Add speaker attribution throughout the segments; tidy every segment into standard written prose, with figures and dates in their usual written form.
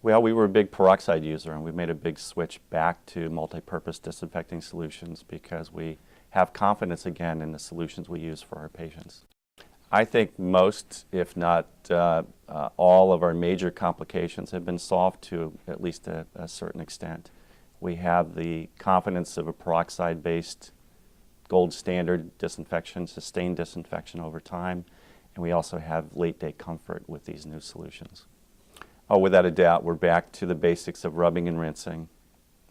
Speaker 1: Well, we were a big peroxide user, and we made a big switch back to multi-purpose disinfecting solutions because we have confidence again in the solutions we use for our patients. I think most, if not all, of our major complications have been solved to at least a certain extent. We have the confidence of a peroxide-based gold standard disinfection, sustained disinfection over time, and we also have late-day comfort with these new solutions. Oh, without a doubt, we're back to the basics of rubbing and rinsing.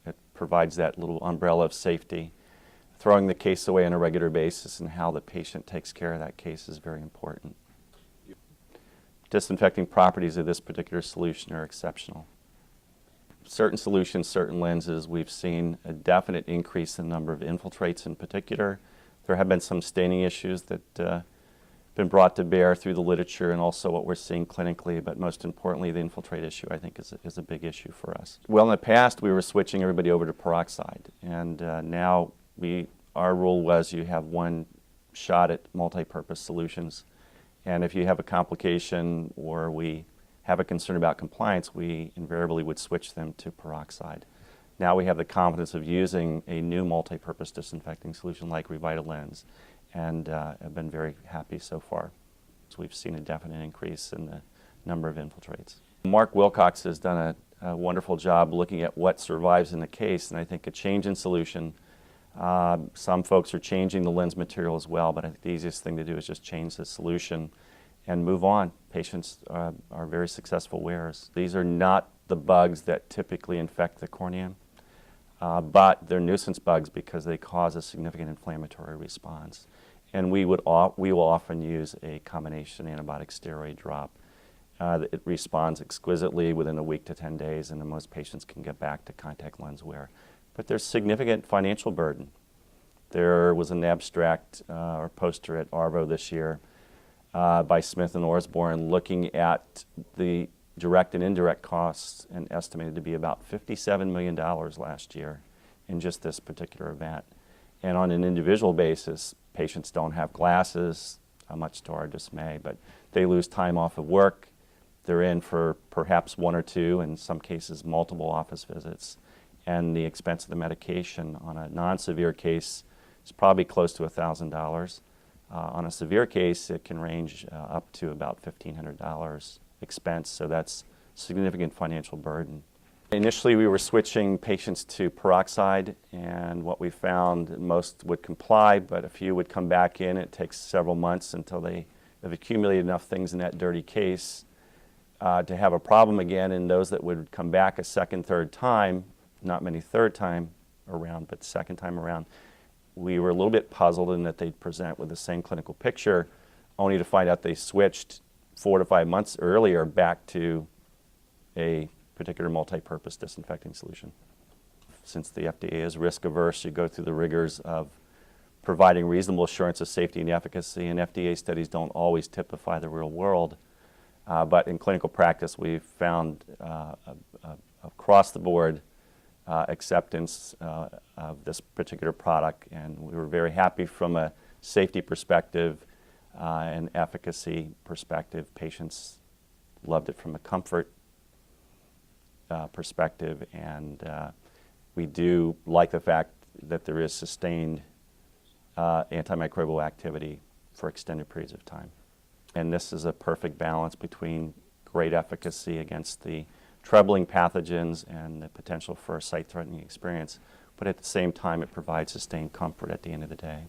Speaker 1: It provides that little umbrella of safety. Throwing the case away on a regular basis and how the patient takes care of that case is very important. Disinfecting properties of this particular solution are exceptional. Certain solutions, certain lenses, we've seen a definite increase in the number of infiltrates in particular. There have been some staining issues that have been brought to bear through the literature and also what we're seeing clinically, but most importantly, the infiltrate issue, I think, is a big issue for us. Well, in the past, we were switching everybody over to peroxide, and now our rule was you have one shot at multi-purpose solutions, and if you have a complication or we have a concern about compliance, we invariably would switch them to peroxide. Now we have the confidence of using a new multi-purpose disinfecting solution like RevitaLens, and have been very happy so far. So we've seen a definite increase in the number of infiltrates. Mark Wilcox has done a wonderful job looking at what survives in the case, and I think a change in solution. Some folks are changing the lens material as well, but I think the easiest thing to do is just change the solution and move on. Patients are very successful wearers. These are not the bugs that typically infect the cornea, but they're nuisance bugs because they cause a significant inflammatory response. And we will often use a combination antibiotic steroid drop. It responds exquisitely within a week to 10 days, and then most patients can get back to contact lens wear. But there's significant financial burden. There was an abstract or poster at ARVO this year by Smith and Orsborn looking at the direct and indirect costs and estimated to be about $57 million last year in just this particular event. And on an individual basis, patients don't have glasses, much to our dismay, but they lose time off of work. They're in for perhaps one or two, in some cases multiple office visits. And the expense of the medication on a non-severe case is probably close to $1,000. On a severe case, it can range up to about $1,500 expense, so that's significant financial burden. Initially, we were switching patients to peroxide, and what we found, most would comply, but a few would come back in. It takes several months until they have accumulated enough things in that dirty case to have a problem again, and those that would come back a second, third time, not many third time around, but second time around, we were a little bit puzzled in that they'd present with the same clinical picture, only to find out they switched 4 to 5 months earlier back to a particular multi-purpose disinfecting solution. Since the FDA is risk averse, you go through the rigors of providing reasonable assurance of safety and efficacy, and FDA studies don't always typify the real world. But in clinical practice, we've found across the board acceptance of this particular product, and we were very happy from a safety perspective and efficacy perspective. Patients loved it from a comfort perspective, and we do like the fact that there is sustained antimicrobial activity for extended periods of time. And this is a perfect balance between great efficacy against the troubling pathogens and the potential for a sight-threatening experience, but at the same time it provides sustained comfort at the end of the day.